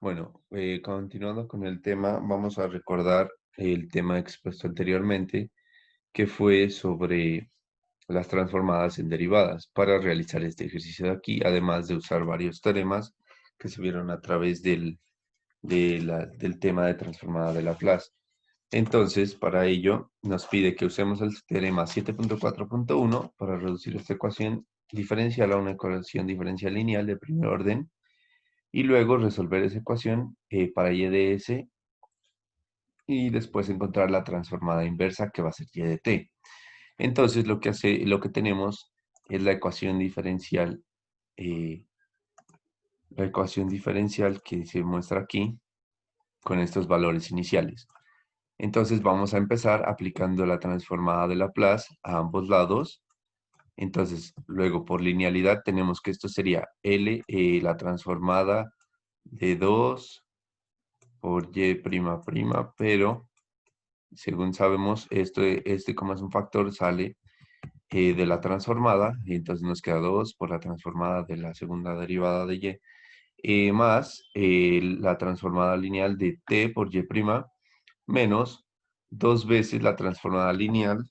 Bueno, continuando con el tema, vamos a recordar el tema expuesto anteriormente, que fue sobre las transformadas en derivadas para realizar este ejercicio de aquí, además de usar varios teoremas que se vieron a través del tema de transformada de Laplace. Entonces, para ello, nos pide que usemos el teorema 7.4.1 para reducir esta ecuación diferencial a una ecuación diferencial lineal de primer orden y luego resolver esa ecuación para y de s y después encontrar la transformada inversa que va a ser y de t. Entonces lo que tenemos es eh, la ecuación diferencial que se muestra aquí con estos valores iniciales. Entonces vamos a empezar aplicando la transformada de Laplace a ambos lados. Entonces, luego por linealidad tenemos que esto sería L, la transformada de 2 por y prima prima, pero según sabemos, este como es un factor sale de la transformada, y entonces nos queda 2 por la transformada de la segunda derivada de y, más la transformada lineal de t por y prima, menos dos veces la transformada lineal,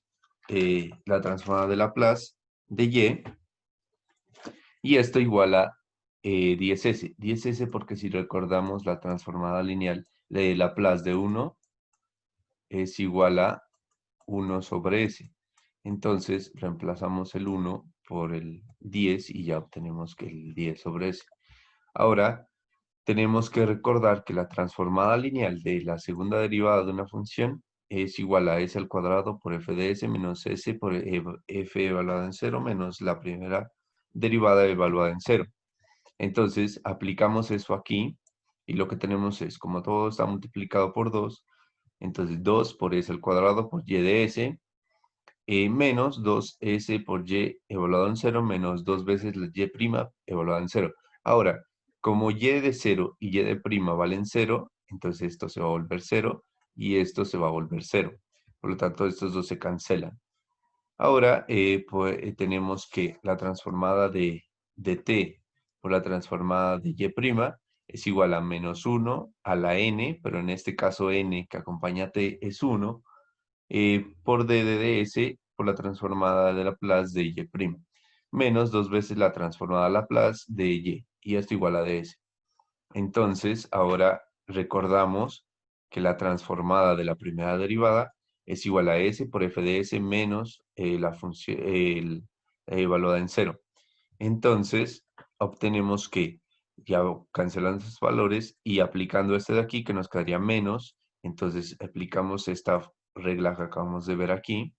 la transformada de Laplace de y esto igual a 10s. 10s porque si recordamos la transformada lineal de Laplace de 1 es igual a 1 sobre s. Entonces reemplazamos el 1 por el 10 y ya obtenemos que el 10 sobre s. Ahora tenemos que recordar que la transformada lineal de la segunda derivada de una función es igual a s al cuadrado por f de s menos s por f evaluada en cero menos la primera derivada evaluada en cero. Entonces aplicamos eso aquí y lo que tenemos es, como todo está multiplicado por 2, entonces 2 por s al cuadrado por y de s menos 2s por y evaluado en cero menos 2 veces la y prima evaluada en cero. Ahora, como y de 0 y y de prima valen cero, entonces esto se va a volver cero y esto se va a volver cero. Por lo tanto, estos dos se cancelan. Ahora pues, tenemos que la transformada de t por la transformada de y prima es igual a menos 1 a la n, pero en este caso n que acompaña a t es 1, por d de ds por la transformada de Laplace de y', menos dos veces la transformada Laplace de y esto igual a ds. Entonces, ahora recordamos que la transformada de la primera derivada es igual a s por f de s menos la función evaluada en cero. Entonces, obtenemos que ya cancelando esos valores y aplicando este de aquí, que nos quedaría menos, entonces aplicamos esta regla que acabamos de ver aquí.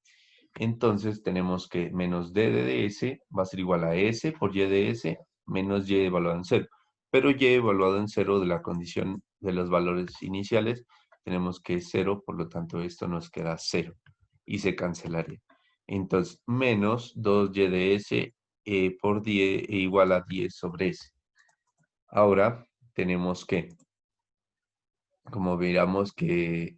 Entonces tenemos que menos d de ds va a ser igual a s por y de s menos y evaluado en cero. Pero y evaluado en cero de la condición de los valores iniciales, tenemos que es cero, por lo tanto esto nos queda cero y se cancelaría. Entonces, menos 2y de s por 10 igual a 10 sobre s. Ahora tenemos que, como miramos que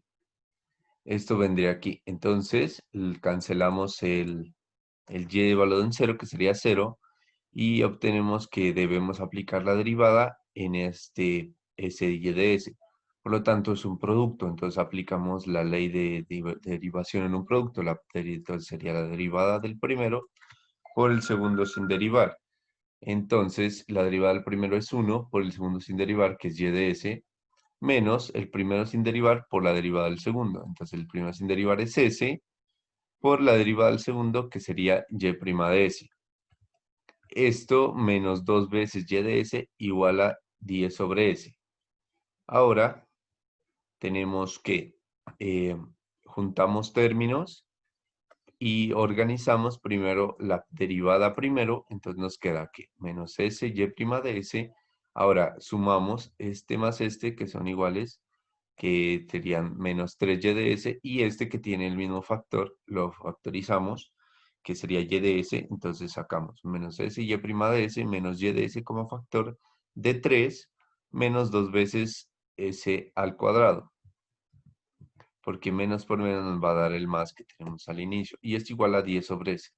esto vendría aquí. Entonces, cancelamos el y evaluado en cero, que sería cero, y obtenemos que debemos aplicar la derivada en este s y de s. Por lo tanto, es un producto, entonces aplicamos la ley de derivación en un producto. Entonces sería la derivada del primero por el segundo sin derivar. Entonces, la derivada del primero es 1 por el segundo sin derivar, que es y de s, menos el primero sin derivar por la derivada del segundo. Entonces, el primero sin derivar es s por la derivada del segundo, que sería y' de s. Esto menos dos veces y de s igual a 10 sobre s. Ahora tenemos que juntamos términos y organizamos primero la derivada primero, entonces nos queda que menos s y' de s. Ahora sumamos este más este, que son iguales, que serían menos 3y de s, y este que tiene el mismo factor, lo factorizamos, que sería y de s, entonces sacamos menos s y' de s, menos y de s como factor de 3, menos 2 veces s al cuadrado, porque menos por menos nos va a dar el más que tenemos al inicio, y esto igual a 10 sobre s.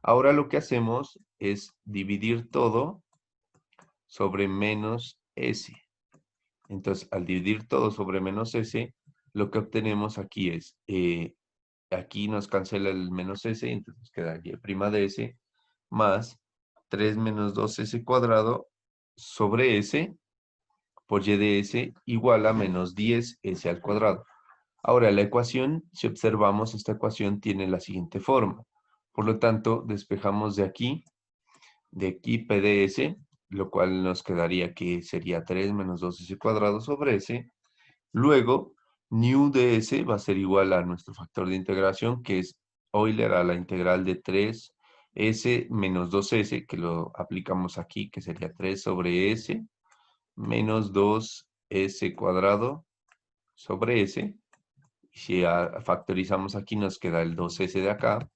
Ahora lo que hacemos es dividir todo sobre menos s. Entonces, al dividir todo sobre menos s, lo que obtenemos aquí es, aquí nos cancela el menos s, entonces nos queda y' de s más 3 menos 2s cuadrado sobre s por y de s igual a menos 10s al cuadrado. Ahora, la ecuación, si observamos, esta ecuación tiene la siguiente forma. Por lo tanto, despejamos de aquí p de s, lo cual nos quedaría que sería 3 menos 2s cuadrado sobre s. Luego, nu de s va a ser igual a nuestro factor de integración, que es Euler a la integral de 3s menos 2s, que lo aplicamos aquí, que sería 3 sobre s, menos 2s cuadrado sobre s. Si factorizamos aquí, nos queda el 2s de acá,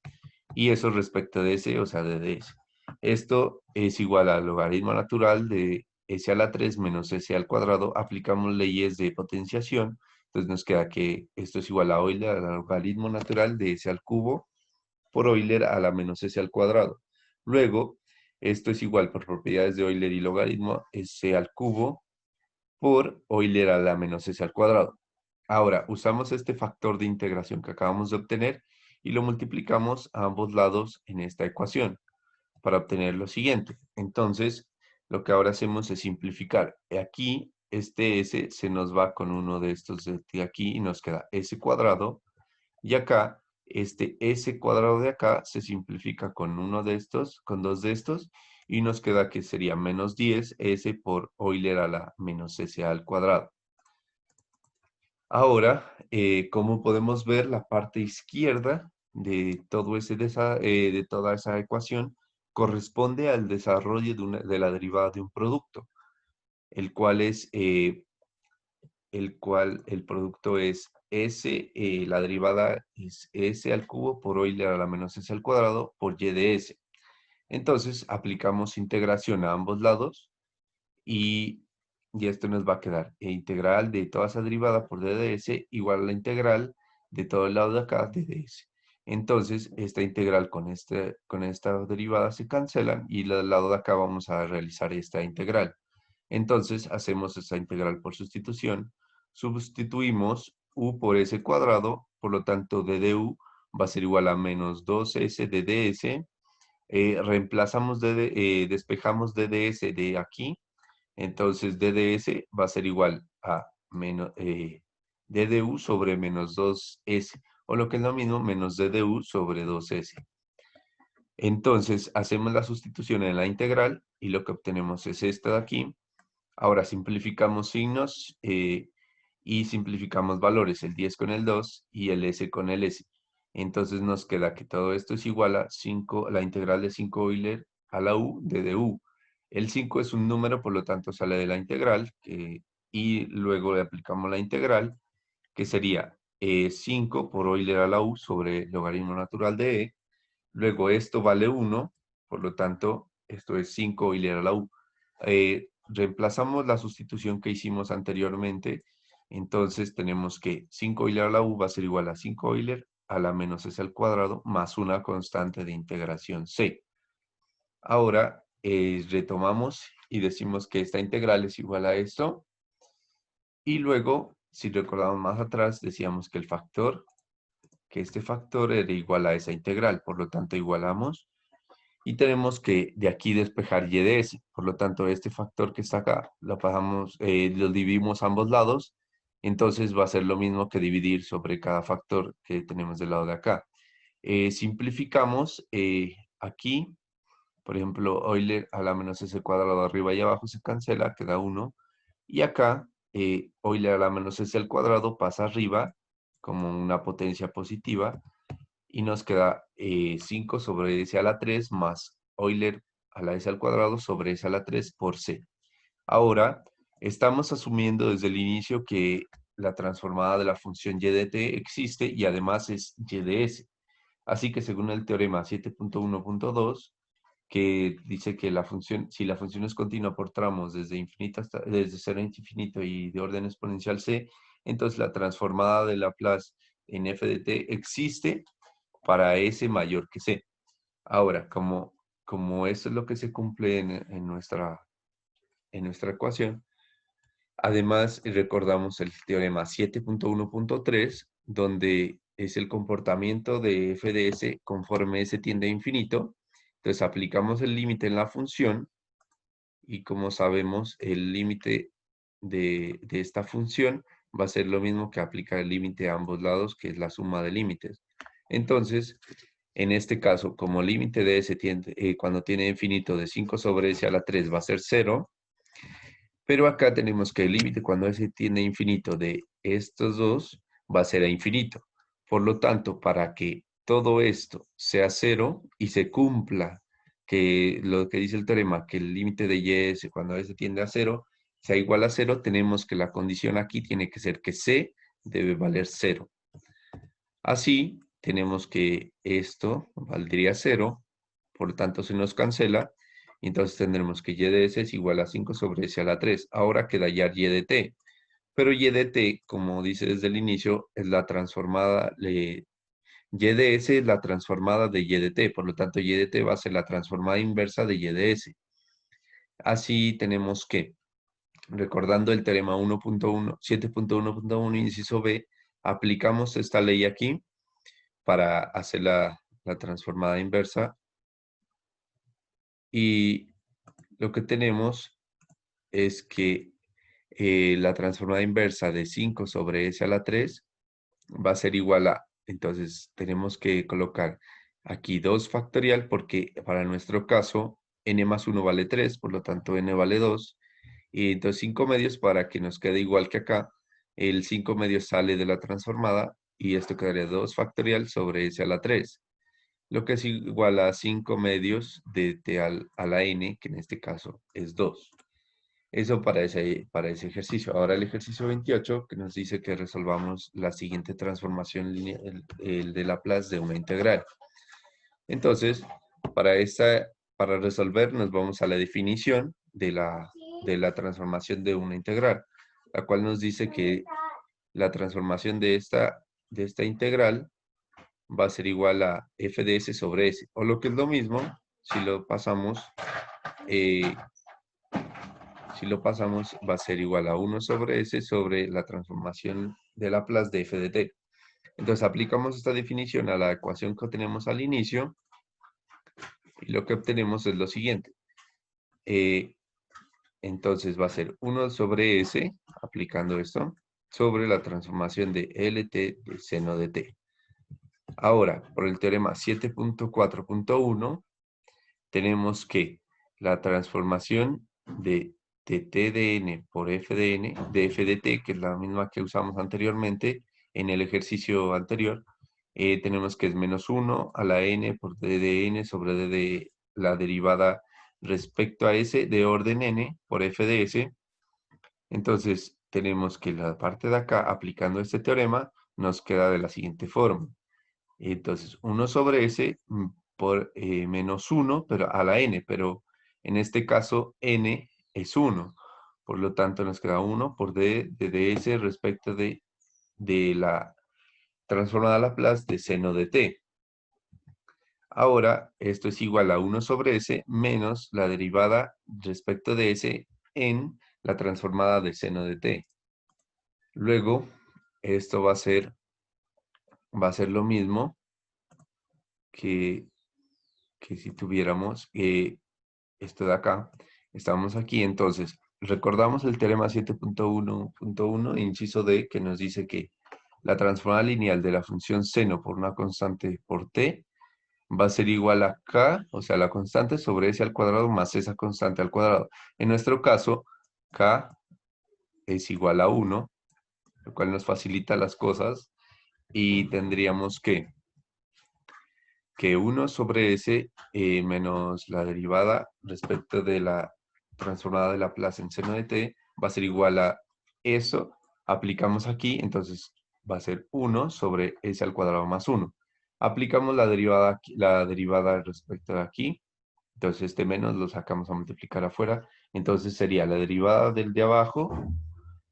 y eso respecto de s, o sea, de ds. Esto es igual al logaritmo natural de s a la 3 menos s al cuadrado. Aplicamos leyes de potenciación, entonces nos queda que esto es igual a Euler al logaritmo natural de s al cubo por Euler a la menos s al cuadrado. Luego, esto es igual por propiedades de Euler y logaritmo s al cubo por Euler a la menos s al cuadrado. Ahora, usamos este factor de integración que acabamos de obtener y lo multiplicamos a ambos lados en esta ecuación para obtener lo siguiente. Entonces, lo que ahora hacemos es simplificar. Aquí, este s se nos va con uno de estos de aquí y nos queda s cuadrado. Y acá, este s cuadrado de acá se simplifica con uno de estos, con dos de estos, y nos queda que sería menos 10s por Euler a la menos s al cuadrado. Ahora, como podemos ver, la parte izquierda de, de toda esa ecuación corresponde al desarrollo de la derivada de un producto, el cual es, el producto es s, la derivada es s al cubo por Euler a la menos s al cuadrado por y de s. Entonces, aplicamos integración a ambos lados y esto nos va a quedar integral de toda esa derivada por d de s igual a la integral de todo el lado de acá de ds. Entonces, esta integral con esta derivada se cancelan y del lado de acá vamos a realizar esta integral. Entonces, hacemos esta integral por sustitución. Sustituimos u por s cuadrado, por lo tanto, d de u va a ser igual a menos 2s de ds. Reemplazamos despejamos d de s de aquí, entonces d de s va a ser igual a menos, d de u sobre menos 2s, o lo que es lo mismo, menos d de u sobre 2s. Entonces, hacemos la sustitución en la integral y lo que obtenemos es esta de aquí. Ahora simplificamos signos y simplificamos valores, el 10 con el 2 y el s con el s. Entonces nos queda que todo esto es igual a 5, la integral de 5 Euler a la u de du. El 5 es un número, por lo tanto sale de la integral, y luego le aplicamos la integral, que sería 5 por Euler a la u sobre el logaritmo natural de e. Luego esto vale 1, por lo tanto esto es 5 Euler a la u. Reemplazamos la sustitución que hicimos anteriormente, entonces tenemos que 5 Euler a la u va a ser igual a 5 Euler a la menos s al cuadrado más una constante de integración c. Ahora retomamos y decimos que esta integral es igual a esto. Y luego, si recordamos más atrás, decíamos que este factor era igual a esa integral. Por lo tanto, igualamos. Y tenemos que de aquí despejar y de s. Por lo tanto, este factor que está acá, lo pasamos, lo dividimos a ambos lados. Entonces va a ser lo mismo que dividir sobre cada factor que tenemos del lado de acá. Simplificamos aquí. Por ejemplo, Euler a la menos s cuadrado arriba y abajo se cancela, queda 1. Y acá, Euler a la menos s al cuadrado pasa arriba como una potencia positiva. Y nos queda 5 sobre s a la 3 más Euler a la s al cuadrado sobre s a la 3 por c. Ahora, estamos asumiendo desde el inicio que la transformada de la función y de t existe y además es y de s. Así que según el teorema 7.1.2, que dice que si la función es continua por tramos desde 0 a infinito y de orden exponencial c, entonces la transformada de Laplace en f de t existe para s mayor que c. Ahora, como eso es lo que se cumple en nuestra ecuación, Además, recordamos el teorema 7.1.3, donde es el comportamiento de f de s conforme s tiende a infinito. Entonces, aplicamos el límite en la función y como sabemos, el límite de esta función va a ser lo mismo que aplicar el límite a ambos lados, que es la suma de límites. Entonces, en este caso, como límite de s cuando tiene infinito de 5 sobre s a la 3 va a ser 0, pero acá tenemos que el límite cuando s tiene infinito de estos dos va a ser a infinito. Por lo tanto, para que todo esto sea 0 y se cumpla que lo que dice el teorema, que el límite de y cuando s tiende a 0 sea igual a 0, tenemos que la condición aquí tiene que ser que c debe valer 0. Así, tenemos que esto valdría 0, por lo tanto se nos cancela, y entonces tendremos que y de s es igual a 5 sobre s a la 3. Ahora queda ya y de t, pero y de t, como dice desde el inicio, es la transformada, y de s es la transformada de y de t, por lo tanto y de t va a ser la transformada inversa de y de s. Así tenemos que, recordando el teorema 1.1, 7.1.1, inciso b, aplicamos esta ley aquí, para hacer la transformada inversa. Y lo que tenemos es que la transformada inversa de 5 sobre s a la 3 va a ser igual a, entonces tenemos que colocar aquí 2 factorial porque para nuestro caso n más 1 vale 3, por lo tanto n vale 2. Y entonces 5 medios para que nos quede igual que acá. El 5 medios sale de la transformada y esto quedaría 2 factorial sobre s a la 3. Lo que es igual a 5 medios de t a la n, que en este caso es 2. Eso para ese ejercicio. Ahora el ejercicio 28, que nos dice que resolvamos la siguiente transformación lineal, el de Laplace de una integral. Entonces, para resolver nos vamos a la definición de la transformación de una integral, la cual nos dice que la transformación de esta integral va a ser igual a f de s sobre s. O lo que es lo mismo, si lo pasamos, eh, va a ser igual a 1 sobre s sobre la transformación de Laplace de f de t. Entonces aplicamos esta definición a la ecuación que tenemos al inicio y lo que obtenemos es lo siguiente. Entonces va a ser 1 sobre s, aplicando esto, sobre la transformación de lt de seno de t. Ahora, por el teorema 7.4.1, tenemos que la transformación de t de n por f de n, de f de t, que es la misma que usamos anteriormente en el ejercicio anterior, tenemos que es menos 1 a la n por d de n sobre d de la derivada respecto a s de orden n por f de s. Entonces, tenemos que la parte de acá, aplicando este teorema, nos queda de la siguiente forma. Entonces, 1 sobre s por menos 1 pero a la n, pero en este caso n es 1. Por lo tanto, nos queda 1 por d de ds respecto de la transformada Laplace de seno de t. Ahora, esto es igual a 1 sobre s menos la derivada respecto de s en la transformada de seno de t. Luego, esto va a ser lo mismo que si tuviéramos esto de acá. Estamos aquí, entonces, recordamos el teorema 7.1.1, inciso D, que nos dice que la transformada lineal de la función seno por una constante por t va a ser igual a k, o sea, la constante sobre s al cuadrado más esa constante al cuadrado. En nuestro caso, k es igual a 1, lo cual nos facilita las cosas, y tendríamos que 1 sobre s menos la derivada respecto de la transformada de Laplace en seno de t va a ser igual a eso. Aplicamos aquí, entonces va a ser 1 sobre s al cuadrado más 1. Aplicamos la derivada respecto de aquí. Entonces este menos lo sacamos a multiplicar afuera. Entonces sería la derivada del de abajo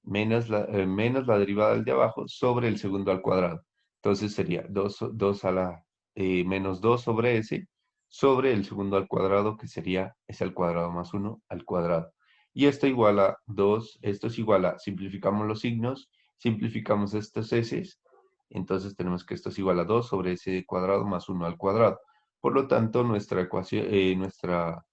menos la derivada del de abajo sobre el segundo al cuadrado. Entonces sería 2 a la menos 2 sobre s sobre el segundo al cuadrado, que sería s al cuadrado más 1 al cuadrado. Y esto igual a 2, esto es igual a, simplificamos los signos, simplificamos estos s, entonces tenemos que esto es igual a 2 sobre s cuadrado más 1 al cuadrado. Por lo tanto, nuestra ecuación, nuestra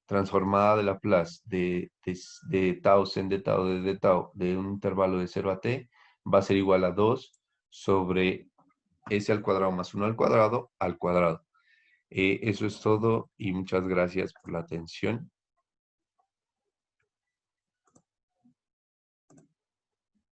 transformada de Laplace de tau sen de tau de tau de un intervalo de 0 a t va a ser igual a 2 sobre s al cuadrado más 1 al cuadrado al cuadrado. Eso es todo y muchas gracias por la atención.